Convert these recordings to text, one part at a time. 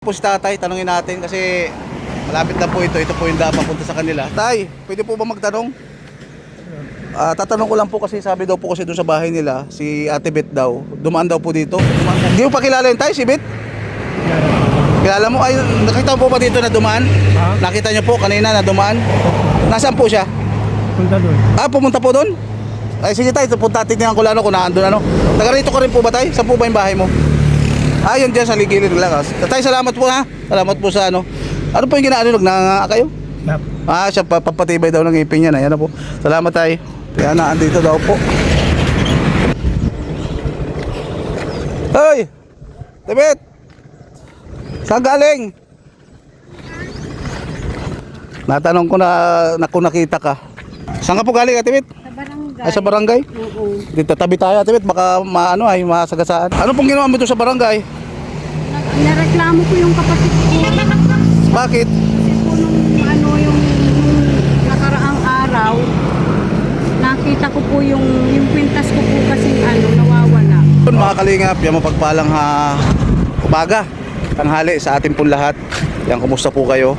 Po si tatay, tanungin natin kasi malapit na po ito. Ito po yung daan papunta sa kanila. Tay, pwede po ba magtanong? Tatanong ko lang po kasi sabi daw po kasi doon sa bahay nila, si Ate Bet daw, dumaan daw po dito. Hindi mo pa kilala yun, tay, si Bet? Kilala mo? Ay, nakita mo po ba dito na dumaan? Ha? Nakita niyo po kanina na dumaan? Nasaan po siya? Punta doon. Pumunta po doon? Ay, sige tay, punta, tignan ko lang kung naandun ano. Taga rito ka rin po ba tay? Saan po ba yung bahay mo? Yun dyan sa ligilid lang. Tay, salamat po ha. Salamat po sa ano. Ano po yung ginaano? Nanganga kayo? Yep. Siya papatibay daw ng ngipin niya na. Yan na po. Salamat tay. Kaya na, andito daw po. Hoy! Tibet! Saan galing? Natanong ko na kung nakita ka. Saan ka po galing, Tibet? Sa barangay. Sa barangay? Oo. Dito tabi tayo, Tibet. Baka masagasaan. Ano pong ginawa mo dito sa barangay? Nareklamo ko yung kapatid ko. Bakit? Kasi po yung nakaraang araw, nakita ko po yung kwintas ko po kasi nawawala. Mga kalingap, yan mapagpalang umaga, tanghali sa atin pong lahat. Yan, kumusta po kayo?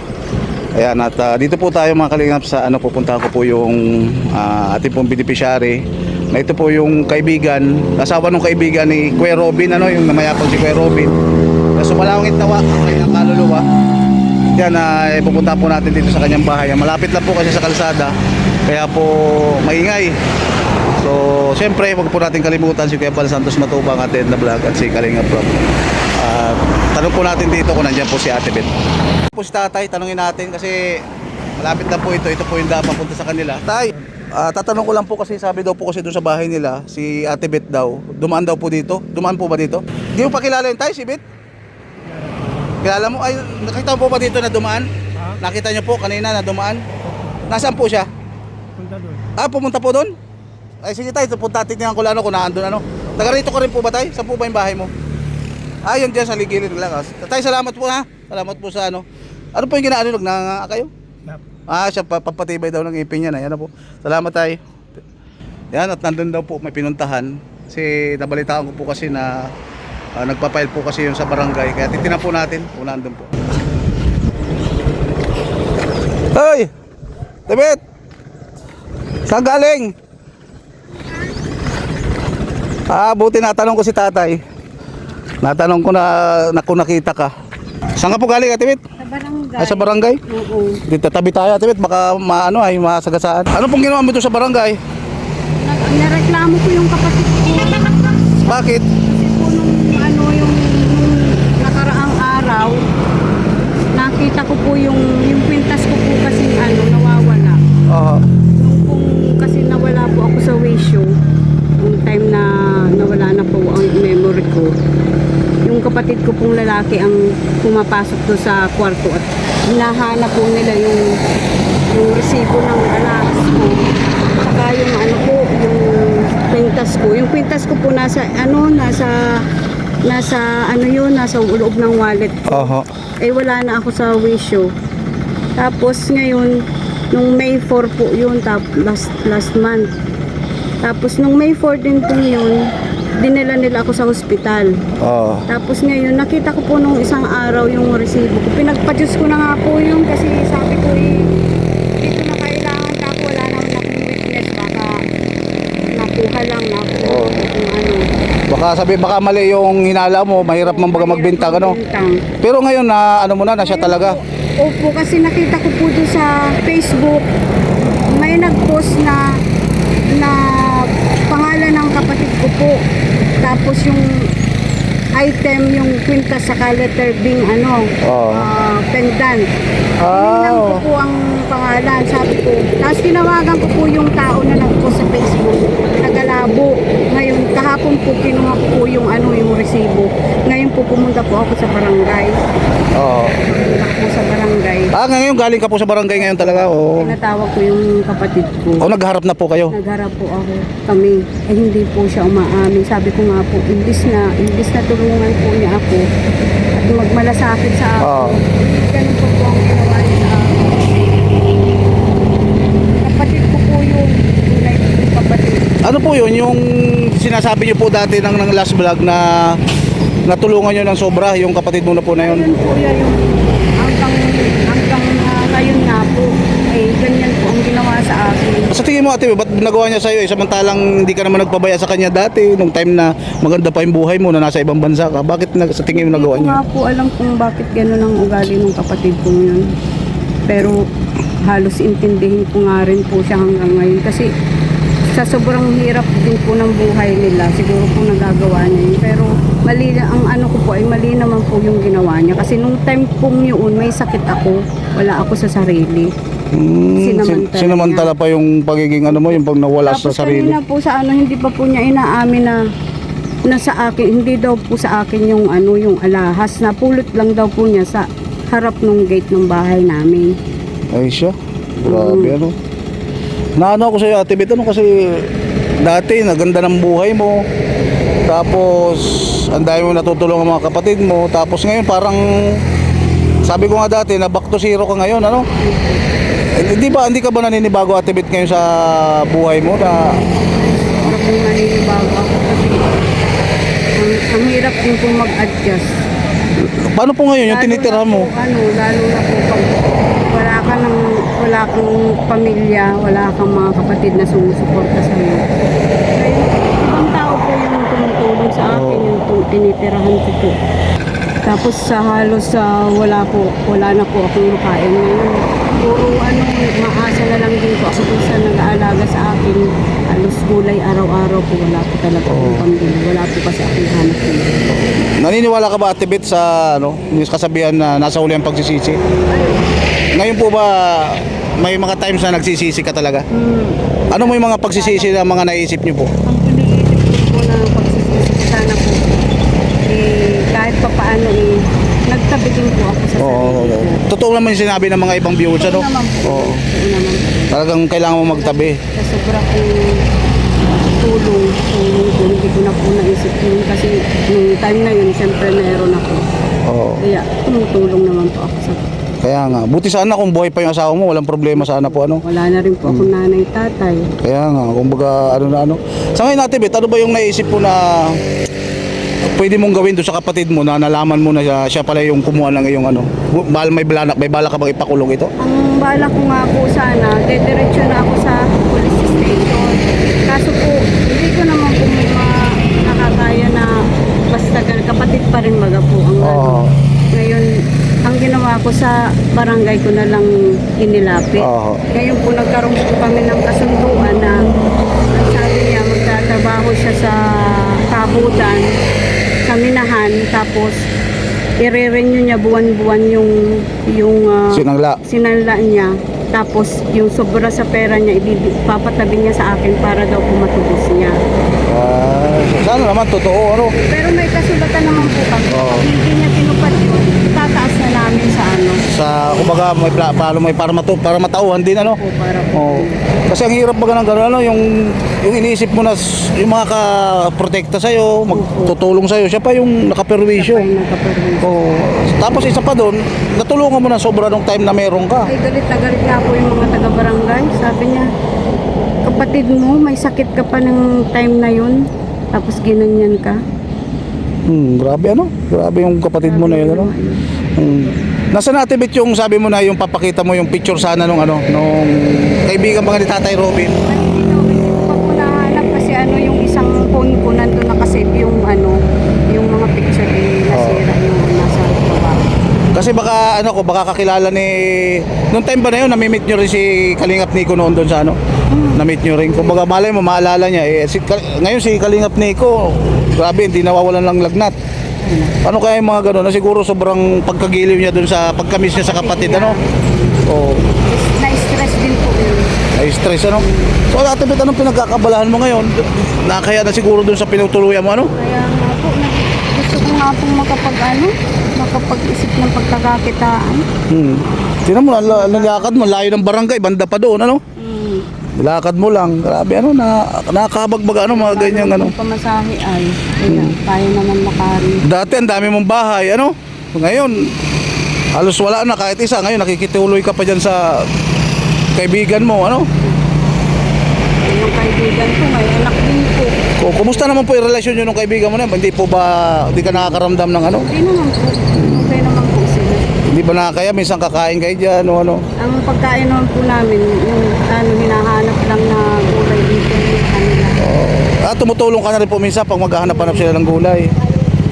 Ayan, at dito po tayo mga kalingap sa pupuntahan ko po yung ating pong beneficiary. Na ito po yung kaibigan, asawa ng kaibigan ni Kuya Robin, yung namayapang si Kuya Robin. Na sumalangit tawa ang kanyang kaluluwa. Yan, pupunta po natin dito sa kanyang bahay. Malapit lang po kasi sa kalsada, kaya po maingay. So, siyempre, wag po natin kalimutan si Kuya Bal Santos Matubang, Ate Edna Vlog at si Kalinga Prab. Tanong po natin dito kung nandiyan po si Ate Bet. Po si tatay, tanungin natin kasi malapit na po ito. Ito po yung daan papunta sa kanila. Tay, tatanong ko lang po kasi sabi daw po kasi doon sa bahay nila, si Ate Bet daw, dumaan daw po dito. Dumaan po ba dito? Hindi mo pa kilala yun, tay, si Bet? Kilala mo? Ay, nakita mo po ba dito na dumaan? Ha? Nakita niyo po kanina na dumaan? Nasaan po siya? Punta doon. Pumunta po doon? Ay, sige tay, punta, tignan ko lang kung naandun ano. Taga rito ka rin po ba tay? Saan po ba yung bahay mo? Yun dyan sa ligilid lang. Tay, salamat po ha. Salamat po sa ano. Ano po yung ginaano? Nanganga kayo? Yep. Siya papatibay daw ng ngipin niya na. Yan na po. Salamat tay. Yan, at nandun daw po may pinuntahan. Kasi nabalitaan ko po kasi na nagpapile po kasi yun sa barangay. Kaya titinan po natin kung nandun po. Hoy! Tibet! Saan galing? Buti natanong ko si tatay. Natanong ko na kung nakita ka. Saan ka po galing, Ate Bet? Sa barangay. Sa barangay? Oo. Dito tabi tayo, Ate Bet. Baka masagasaan. Ano pong ginawa mo dito sa barangay? Nareklamo ko yung kapatid ko. Bakit? Kasi po yung nakaraang araw, nakita ko po yung kwintas ko po kasi nawawala. Nung pong kasi nawala po ako sa Wisyo, yung time na nawala na po ang memory ko, yung kapatid ko pong lalaki ang pumapasok do sa kwarto at hinahanap po nila yung resibo ng alas ko, saka yung yung kwintas ko po nasa loob ng wallet ko. Wala na ako sa Wisyo. Tapos ngayon nung May 4 po yun, last month. Tapos nung May 4 din po yun, dinala nila ako sa ospital. Tapos ngayon, nakita ko po nung isang araw yung resibo ko. Pinagpa-juice ko na nga po yun kasi sabi ko dito na kailangan ka, wala naman akong witness. Baka nakuha lang na kung Baka mali yung hinala mo, mahirap man baga magbintang ano. Pero ngayon na na siya talaga. Opo, kasi nakita ko po doon sa Facebook, may nag-post na pangalan ng kapatid ko po. Tapos yung item, yung kwintas saka letter B, pendant. Tinignan ko po ang pangalan, sabi ko. Tapos tinawagan ko po yung tao na nag-post sa Facebook, nagalabo. Ngayon, kahapon po kinuha ko po yung resibo. Ngayon po pumunta po ako sa barangay. Pumunta po sa barangay. Ngayon galing ka po sa barangay ngayon talaga. Tinatawag ko yung kapatid ko. Nagharap na po kayo? Nagharap po kami. Hindi po siya umaamin. Sabi ko nga po, imbis na tulungan po niya ako at magmalasakit sa ako. Ganun po ang ginawa niya sa ako. Kapatid ko po yun. Yung kapatid. Ano po yun? Yung sinasabi niyo po dati ng last vlog na natulungan nyo ng sobra yung kapatid mo na po na yun? Ayun po yan yung hanggang ngayon nga po, ganyan po ang ginawa sa akin. Sa tingin mo ate, ba't nagawa niya sa'yo samantalang hindi ka naman nagpabaya sa kanya dati nung time na maganda pa yung buhay mo na nasa ibang bansa ka? Bakit sa tingin mo nagawa Hindi ko niya? nga po alam kung bakit gano'n ang ugali ng kapatid ko yun. Pero halos intindihin ko nga rin po siya hanggang ngayon kasi sa sobrang hirap din po ng buhay nila, siguro po nagagawa niya yun. Pero mali ang ano ko po ay mali naman po yung ginawa niya. Kasi nung time pong yun, may sakit ako. Wala ako sa sarili. Sinamantala pa yung pagiging ano mo, yung pag nawala sa Tapos sarili. kanina po sa ano, hindi pa po niya inaamin na sa akin, hindi daw po sa akin yung ano, yung alahas. Napulot lang daw po niya sa harap ng gate ng bahay namin. Ay siya, grabe ano. Naano ako sa'yo ate Bet, ano kasi dati naganda ng buhay mo. Tapos ang dami mo natutulungan mga kapatid mo. Tapos ngayon parang sabi ko nga dati na back to zero ka ngayon, ano? Hindi ka ba naninibago ate Bet ngayon sa buhay mo na Para po naninibago ako kasi ang hirap din po mag-adjust. paano po ngayon yung Lalo tinitira na po, mo? lalo na po pag wala kang pamilya, wala kang mga kapatid na sumusuporta sa iyo. Ibang tao po yung tumutulong sa akin, yung tinitirahan ko po. Tapos sa halos wala na po akong makain ngayon. Puro maasa na lang din po ako dun sa nag-aalaga sa akin. Halos gulay araw-araw po, wala po talaga akong pambili. Wala po kasi akong hanap po. Naniniwala ka ba ate Bet sa ano, yung kasabihan na nasa huli ang pagsisisi? Ngayon po ba may mga times na nagsisisi ka talaga? Ano mo yung mga pagsisisi na mga naisip niyo po? Ang iniisip ko po na pagsisisi sana po, kahit pa paano nagtabi din po ako sa sarili ko. Totoo naman yung sinabi ng mga ibang viewers, ano? Oo naman po. Oo. Oo naman po. Talagang kailangan mo magtabi. Sa sobra kong tulong ko, hindi ko na po naisip yun kasi nung time na yun, siyempre meron ako. Oo. Kaya tumutulong naman po ako sa Kaya nga, buti sana kung buhay pa yung asawa mo, walang problema sana po, ano? wala na rin po ako nanay tatay. Kaya nga, kumbaga ano na ano. Sa ngayon natin, Bet, ano ba yung naisip mo na pwede mong gawin doon sa kapatid mo na nalaman mo na siya pala yung kumuha ng iyong ano? May bala ka bang ipakulong ito? Ang bala ko nga po sana, dediretso na ako sa police station. Kaso po, hindi ko naman po nakakaya na basta kapatid pa rin maga po ang ano. Ngayon, ang ginawa ko sa barangay ko na lang inilapit. Ngayon po nagkaroon po kami ng kasunduan na ang sabi niya magtatrabaho siya sa kabutan, sa minahan, tapos i-renew niya buwan-buwan yung sinanla niya. Tapos yung sobra sa pera niya ipapatabi niya sa akin para daw po matubos niya. Sana naman totoo, ano? Pero may kasulatan naman po kami. Pag hindi niya tinupad yun, tataas na namin sa ano. Sa kumbaga may para matauhan din, ano? Po, para po. Oo. Kasi ang hirap baga ng gano'n, ano, yung iniisip mo na yung mga ka-protekta sa'yo, magtutulong sa'yo, siya pa yung nakaperwisyo. Siya pa yung nakaperwisyo. Oo. Tapos isa pa doon, natulungan mo na sobra nung time na meron ka. Ay, galit na galit nga po yung mga taga-barangay. Sabi niya, kapatid mo, may sakit ka pa ng time na yun. Tapos ginanyan ka. Grabe ano? Grabe yung kapatid mo na yun, ano? Nasa natin Bet yung sabi mo na yung papakita mo yung picture sana nung ano, nung kaibigan ba ni Tatay Robin? Hindi ko pa po nahanap kasi ano yung isang phone ko nandun nakasave yung ano, yung mga picture nasira yung nasa baba. Kasi baka kakilala ni nung time ba na yun, nami-meet nyo rin si Kalingap Nico noon doon sa ano? Na-meet nyo rin. Kumbaga malay mo, maalala niya. Ngayon si Kalingap Nico, grabe, hindi nawawalan ng lagnat. Ano kaya yung mga gano'n na siguro sobrang pagkagiliw niya doon sa pagkamis niya sa kapatid, ano? Oo. Na-stress din po yun. Ay, stress, ano? So, Ate Bet, anong pinagkakabalahan mo ngayon? Nakaya na siguro doon sa pinutuluyan mo, ano? Kaya nga po, gusto ko nga pong makapag-isip ng pagkakakitaan. Tingnan mo, nalakad mo, layo ng barangay, banda pa doon, ano? Lakad mo lang, grabe, ano, nakakabagbag, ano, mga ganyan, ano. Pamasahe ay, kaya naman makari. Dati, ang dami mong bahay, ano? Ngayon, halos wala na kahit isa. Ngayon, nakikituloy ka pa dyan sa kaibigan mo, ano? Yung kaibigan ko, may anak din po. Kumusta naman po yung relasyon nyo ng kaibigan mo na? Hindi po ba, hindi ka nakakaramdam ng ano? Okay naman po. Okay naman po sila. Hindi ba nakakaya? Minsan kakain kayo dyan o ano? Ang pagkain naman po namin, yung hinahanap lang na gulay dito yung kanila. Tumutulong ka na rin po minsan pag maghahanap-hanap sila ng gulay.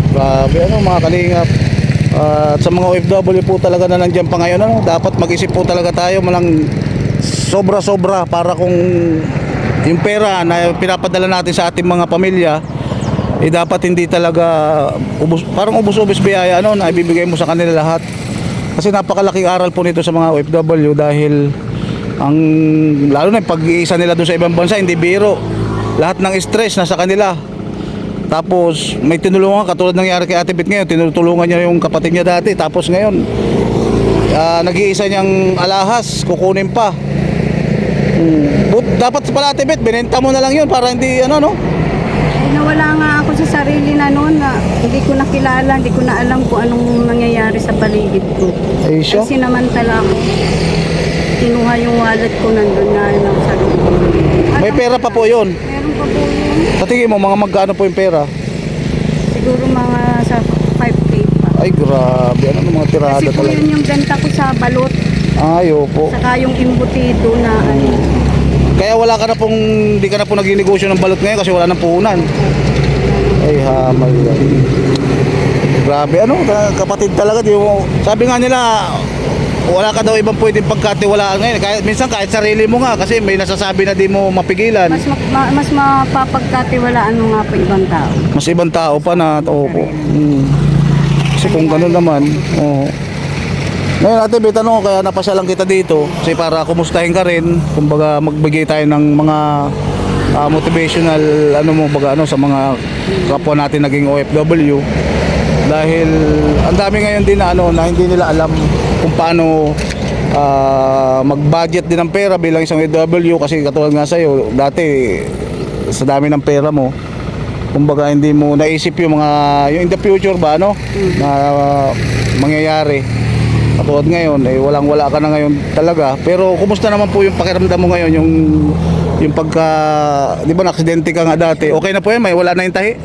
Grabe ano mga kalingap. At sa mga OFW po talaga na nandiyan pa ngayon, ano, dapat mag-isip po talaga tayo malang sobra-sobra para kung yung pera na pinapadala natin sa ating mga pamilya dapat hindi talaga parang ubos-ubos biyaya ano, na ibibigay mo sa kanila lahat. Kasi napakalaking aral po nito sa mga OFW dahil ang lalo na yung pag-iisa nila doon sa ibang bansa hindi biro. Lahat ng stress nasa kanila. Tapos may tinulungan katulad nangyari kay Ate Beth ngayon, tinutulungan niya yung kapatid niya dati. Tapos ngayon nag-iisa niyang alahas, kukunin pa. Dapat pala Ate Beth, binenta mo na lang yun para hindi ano no. Nawala nga ako sa sarili na noon na hindi ko nakilala, hindi ko na alam kung anong nangyayari sa paligid ko. Ay siya. Kasi sinamantala ako. Kinuha yung wallet ko nandun na sa loob. May pera pa po yun. Meron pa po yun. Sa tingin mo mga magkano po yung pera? Siguro mga sa 5K pa. Ay grabe, ano ng mga tirada Kasi po talaga. yun yung benta ko sa balot. Ay opo. Saka yung imbutido na ano. Kaya wala ka na pong, hindi ka na po naging-negosyo ng balot ngayon kasi wala nang puhunan. Ay hamal yan. Grabe ano, kapatid talaga. Di mo, sabi nga nila, wala ka daw ibang pwedeng pagkatiwalaan ngayon. Kahit sarili mo nga kasi may nasasabi na di mo mapigilan. Mas mapapagkatiwalaan mo nga po ibang tao. Mas ibang tao pa na, opo. Kasi kung gano'n naman, oo. Ngayon Ate Beth, ano, kaya napasyalan kita dito kasi para kumustahin ka rin, kumbaga magbigay tayo ng mga motivational ano mo baga ano sa mga kapwa natin naging OFW dahil ang dami ngayon din na ano na hindi nila alam kung paano mag-budget din ng pera bilang isang OFW kasi katulad nga sa'yo dati sa dami ng pera mo kumbaga hindi mo naisip yung mga yung in the future ba ano na mangyayari. Katulad ngayon, walang-wala ka na ngayon talaga. Pero kumusta naman po yung pakiramdam mo ngayon, yung pagka, di ba na-aksidente ka nga dati? Okay na po yan, may wala na yung tahi?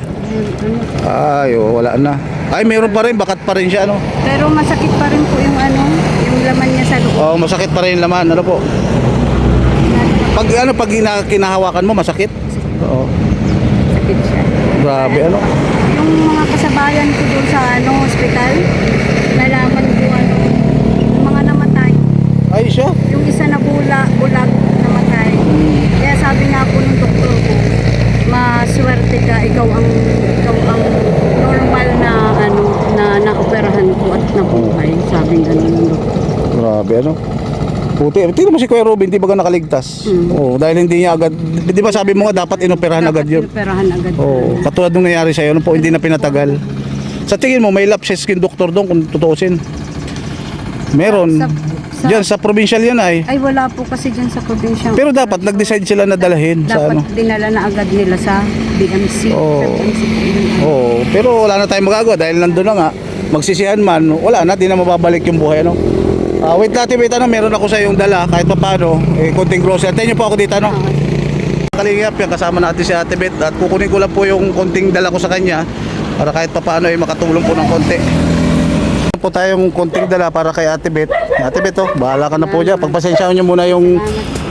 Ay, wala na. Ay, meron pa rin, bakat pa rin siya, ano? Pero masakit pa rin po yung ano, yung laman niya sa loob. Oo, masakit pa rin yung laman, ano po? Pag kinahawakan mo, masakit? Oo. Sakit siya. Grabe, ano? Yung mga kasabayan ko doon sa ano, hospital, nalaman ko ano, yung mga namatay. Ay, siya? Yung isa na bulag namatay. Kaya sabi nga po ng doktor ko, maswerte ka, ikaw ang normal na ano, na naoperahan ko at nabuhay. Sabi nga ng doktor. Grabe, ano? Puti. Tingnan mo si Kuya Robin, di ba ka nakaligtas? Oo, dahil hindi niya agad, di ba sabi mo nga dapat inoperahan agad yun? Operahan agad. Oo, katulad nung nangyari sa'yo, ano po, hindi na pinatagal. Sa tingin mo, may lapses skin doctor doon kung tutuusin? Meron. Diyan sa provincial yan ay. Ay, wala po kasi dyan sa probinsya. Pero dapat nag-decide sila na dalhin sa dapat ano. dinala na agad nila sa BMC. Oo. Sa BMC. Oo, pero wala na tayong magagawa dahil nandun na nga. Magsisihan man, wala na, di na mababalik yung buhay, ano. Wait natin, meron ako sa yung dala kahit pa paano, konting grocery. Antayin niyo po ako dito, ano. Kalingap, yung kasama natin si Ate Beth at kukunin ko lang po yung konting dala ko sa kanya para kahit pa paano makatulong po ng konti. Po tayong konting dala para kay Ate Beth. Ate Beth, bahala ka na po dyan. Pagpasensyahan nyo muna yung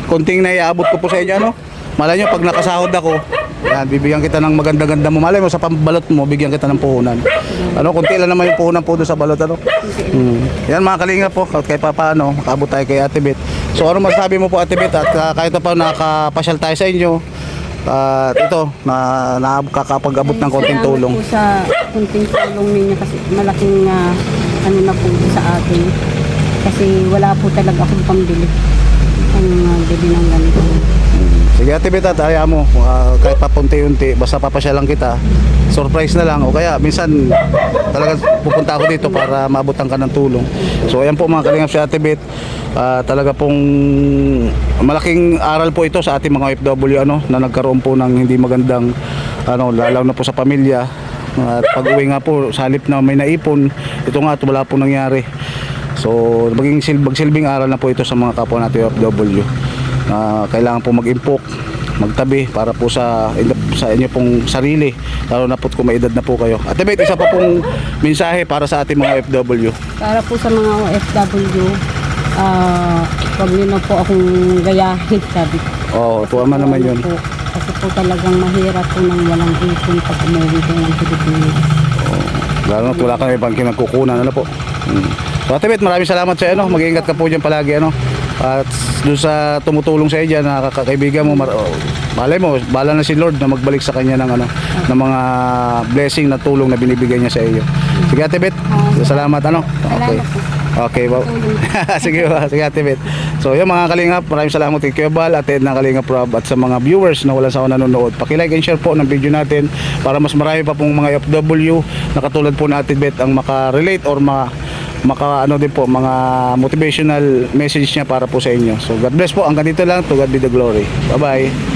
konting na iaabot ko po sa inyo, ano. Malay nyo, pag nakasahod ako, yan, bibigyan kita ng maganda-ganda mo. Malay mo, sa pambalot mo, bigyan kita ng puhunan. Ano, konti lang naman yung puhunan po doon sa balot, ano. Yan mga kalinga po, kahit pa paano, makabot tayo kay Ate Beth. So ano masabi mo po Ate Beth at kahit pa nakapasyal tayo sa inyo at ito, nakakapag-abot ng konting tulong. Salamat po sa konting tulong ninyo kasi malaking ano na po sa atin. Kasi wala po talaga akong pambili. Ang bili ng ganito. Sige Ate Beth, ayaw mo kahit pa punti-unti, basta papasyalan kita, surprise na lang o kaya minsan talagang pupunta ako dito para maabutan ka ng tulong. So ayan po mga kalingap si Ate Beth, talaga pong malaking aral po ito sa ating mga OFW, ano, na nagkaroon po ng hindi magandang ano, lalaw na po sa pamilya. At pag-uwi nga po, sa halip na may naipon, ito nga at wala po nangyari. So maging silbing aral na po ito sa mga kapwa natin OFW. Kailangan po mag-impok, magtabi para po sa sa inyo pong sarili, lalo na po kung may edad na po kayo. Ate Bet, isa pa pong mensahe para sa ating mga OFW. Para po sa mga OFW, wag niyo na po akong gayahin, sabi ko. Tuwa naman yun. Po, kasi po talagang mahirap po nang walang ipon pag umuwi ko ng Pilipinas. Lalo na wala ka na ibang kinagkukunan, ano po. So Ate Bet, maraming salamat sa ano. Mag-iingat ka po dyan palagi, ano. At doon sa tumutulong sa iyo dyan, na kakaibigan mo, malay mo, bala na si Lord na magbalik sa kanya ng ano, ng mga blessing na tulong na binibigay niya sa iyo. Sige Ate Bet, salamat ano. Okay. Okay, wow. Sige ba, sige Ate Bet. So yung mga kalingap, maraming salamat kay Kuya Bal, Ate Edna Kalingap Rob, at sa mga viewers na wala sa nanonood. Paki-like and share po ng video natin para mas marami pa pong mga OFW na katulad po natin Bet ang maka-relate or maka ano din po, mga motivational message niya para po sa inyo. So God bless po, hanggang dito lang. To God be the glory. Bye bye.